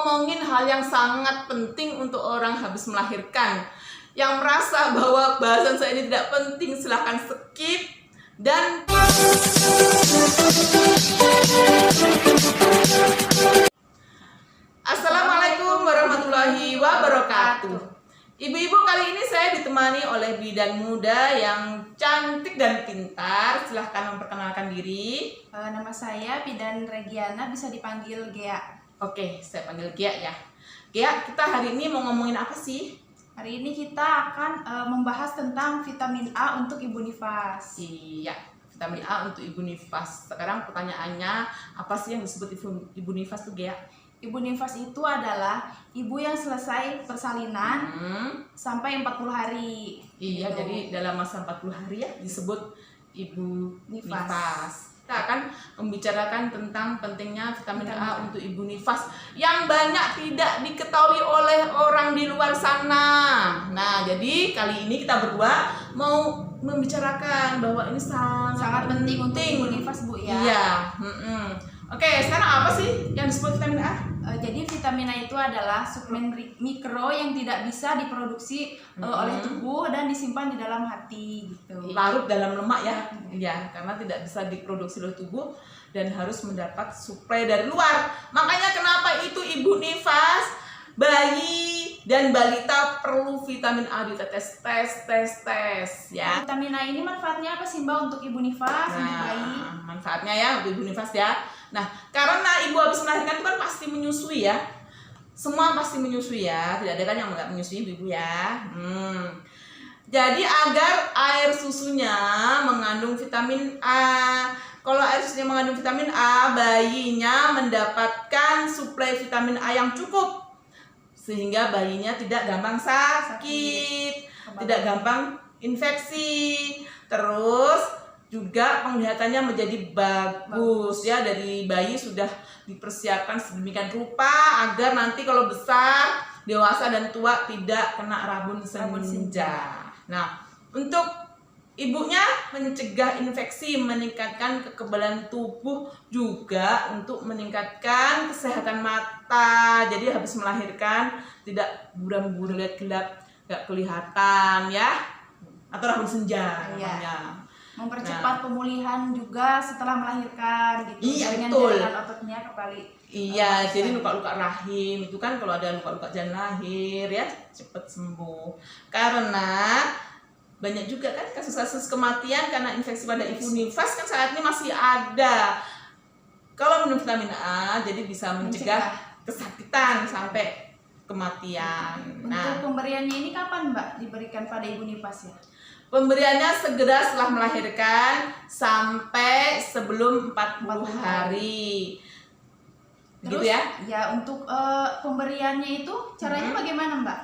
ngomongin hal yang sangat penting untuk orang habis melahirkan. Yang merasa bahwa bahasan saya ini tidak penting, silahkan skip. Dan Assalamualaikum warahmatullahi wabarakatuh. Ibu-ibu, kali ini saya ditemani oleh bidan muda yang cantik dan pintar. Silahkan memperkenalkan diri. Nama saya Bidan Regiana, bisa dipanggil Gea. Oke, saya panggil Gia ya. Gia, kita hari ini mau ngomongin apa sih? Hari ini kita akan membahas tentang vitamin A untuk ibu nifas. Iya, vitamin A untuk ibu nifas. Sekarang pertanyaannya, apa sih yang disebut ibu nifas tuh, Gia? Ibu nifas itu adalah ibu yang selesai persalinan sampai 40 hari. Iya, gitu. jadi dalam masa 40 hari ya disebut ibu nifas. Kita akan membicarakan tentang pentingnya vitamin A untuk ibu nifas yang banyak tidak diketahui oleh orang di luar sana. Nah, jadi kali ini kita berdua mau membicarakan bahwa ini Sangat penting untuk ibu nifas, Bu, ya. Iya. Oke, sekarang apa sih yang disebut vitamin A? Jadi vitamin A itu adalah suplemen mikro yang tidak bisa diproduksi oleh tubuh dan disimpan di dalam hati gitu. Larut dalam lemak ya. Iya, karena tidak bisa diproduksi oleh tubuh dan harus mendapat suplai dari luar. Makanya kenapa itu ibu nifas, bayi dan balita perlu vitamin A ditetes tes ya. Vitamin A ini manfaatnya apa sih, Mbak, untuk ibu nifas, untuk bayi? Manfaatnya ya untuk ibu nifas ya. Nah, karena ibu habis melahirkan itu kan pasti menyusui ya. Semua pasti menyusui ya. Tidak ada kan yang nggak menyusui ibu ya. Jadi agar air susunya mengandung vitamin A. Kalau air susunya mengandung vitamin A, bayinya mendapatkan suplai vitamin A yang cukup. Sehingga bayinya tidak gampang sakit, tidak gampang infeksi. Terus juga penglihatannya menjadi bagus ya, dari bayi sudah dipersiapkan sedemikian rupa agar nanti kalau besar, dewasa dan tua tidak kena rabun senja. Nah, untuk ibunya mencegah infeksi, meningkatkan kekebalan tubuh, juga untuk meningkatkan kesehatan mata. Jadi habis melahirkan tidak buram-buram gelap, nggak kelihatan ya, atau rabun senja namanya. Mempercepat pemulihan juga setelah melahirkan gitu. Iya, dengan betul. jaringan ototnya kembali. Iya, jadi luka-luka rahim itu kan kalau ada luka-luka jalan lahir ya cepat sembuh. Karena banyak juga kan kasus-kasus kematian karena infeksi pada ibu nifas kan saat ini masih ada. Kalau minum vitamin A jadi bisa mencegah kesakitan sampai kematian. Untuk pemberiannya ini kapan, Mbak, diberikan pada ibu nifas ya? Pemberiannya segera setelah melahirkan sampai sebelum 40 hari. Terus, Gitu ya? Ya, untuk pemberiannya itu caranya bagaimana, Mbak?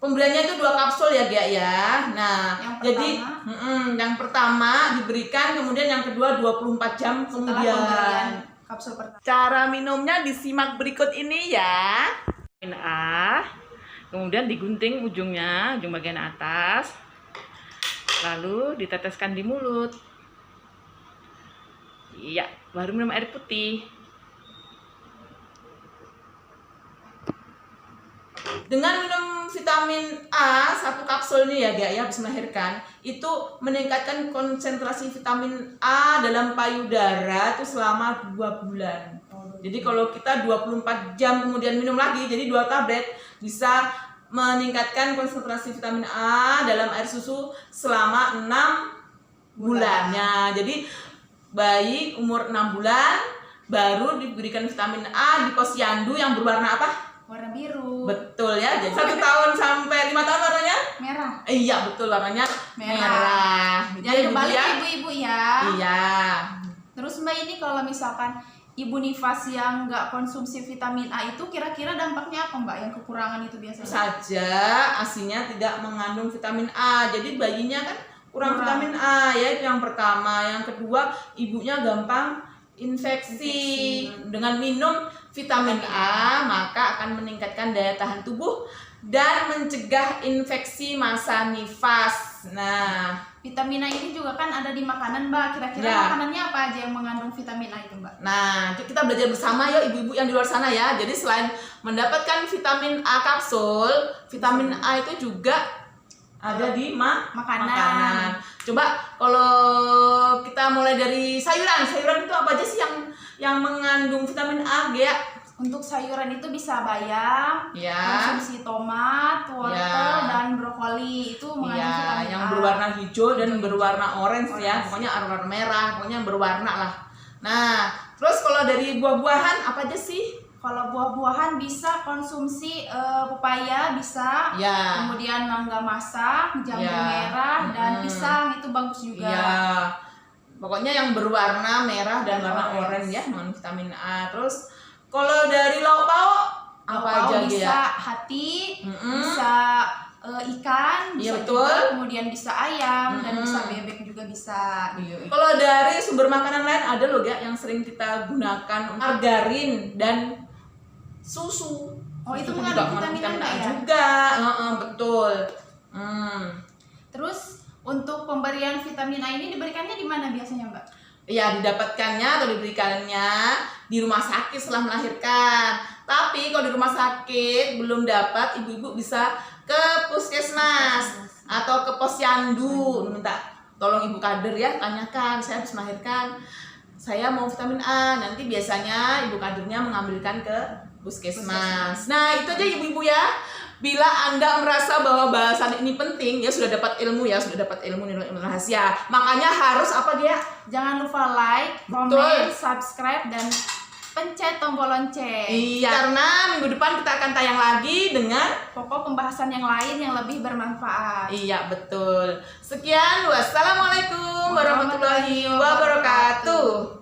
Pemberiannya itu 2 kapsul ya, Gia ya. Nah, yang pertama diberikan, kemudian yang kedua 24 jam kemudian. Kapsul pertama. Cara minumnya disimak berikut ini ya. Vitamin A, kemudian digunting ujungnya, ujung bagian atas. Lalu diteteskan di mulut. Iya, baru minum air putih. Dengan minum vitamin A 1 kapsul ini ya, Gia, ya, habis melahirkan, itu meningkatkan konsentrasi vitamin A dalam payudara itu selama 2 bulan. Jadi kalau kita 24 jam kemudian minum lagi, jadi 2 tablet, bisa meningkatkan konsentrasi vitamin A dalam air susu selama 6 bulannya. Jadi bayi umur 6 bulan baru diberikan vitamin A di posyandu yang berwarna apa? Warna biru. Betul ya. Jadi 1 tahun sampai 5 tahun warnanya Merah. Iya, betul, warnanya merah. Jangan kebalik ya, ibu-ibu ya. Iya. Terus, Mbak, ini kalau misalkan ibu nifas yang nggak konsumsi vitamin A itu kira-kira dampaknya apa, Mbak, yang kekurangan itu biasanya? Saja ASINya tidak mengandung vitamin A, jadi bayinya kan kurang vitamin A ya, itu yang pertama. Yang kedua, ibunya gampang infeksi. Dengan minum vitamin A, maka akan meningkatkan daya tahan tubuh dan mencegah infeksi masa nifas. Nah, vitamin A ini juga kan ada di makanan, Mbak. Kira-kira Ya. makanannya apa aja yang mengandung vitamin A itu, Mbak? Nah, itu kita belajar bersama ya ibu-ibu yang di luar sana ya. Jadi selain mendapatkan vitamin A kapsul, vitamin A itu juga ada di makanan. Coba kalau kita mulai dari sayuran itu apa aja sih yang mengandung vitamin A, Gea? Untuk sayuran itu bisa bayam, Ya. konsumsi tomat, wortel, Ya. dan brokoli. Itu mengandung Iya, vitamin yang A. berwarna hijau dan berwarna orange ya, Orange. pokoknya warna merah, pokoknya berwarna lah. Nah, terus kalau dari buah-buahan apa aja sih? Kalau buah-buahan bisa konsumsi pepaya bisa, Ya. kemudian mangga masak, jambu Ya. merah, dan Mm-mm. pisang itu bagus juga. Iya. Pokoknya yang berwarna merah dan Dan warna orange. oranye ya, non vitamin A. Terus kalau dari lauk pauk apa Lauk aja pauk bisa ya? hati, Mm-mm. bisa ikan, Iya, bisa betul. juga, kemudian bisa ayam, dan Mm-mm. bisa bebek juga bisa. Kalau dari sumber makanan lain ada loh ya yang sering kita gunakan, margarin dan susu. Oh, itu Susu mengandung juga vitamin A ya? juga. Heeh, betul. Terus untuk pemberian vitamin A ini diberikannya di mana biasanya, Mbak? Ya, didapatkannya atau diberikannya di rumah sakit setelah melahirkan. Tapi kalau di rumah sakit belum dapat, ibu-ibu bisa ke puskesmas atau ke posyandu, minta tolong ibu kader ya, tanyakan, saya habis melahirkan, saya mau vitamin A. Nanti biasanya ibu kadernya mengambilkan ke puskesmas. Nah, itu aja ibu-ibu ya. Bila Anda merasa bahwa bahasan ini penting, ya sudah dapat ilmu ya, sudah dapat ilmu rahasia. Makanya harus apa dia? Jangan lupa like, Betul. komen, subscribe, dan pencet tombol lonceng. Iya, karena minggu depan kita akan tayang lagi dengan Pokok pembahasan yang lain yang lebih bermanfaat. iya, betul. Sekian, wassalamualaikum warahmatullahi wabarakatuh.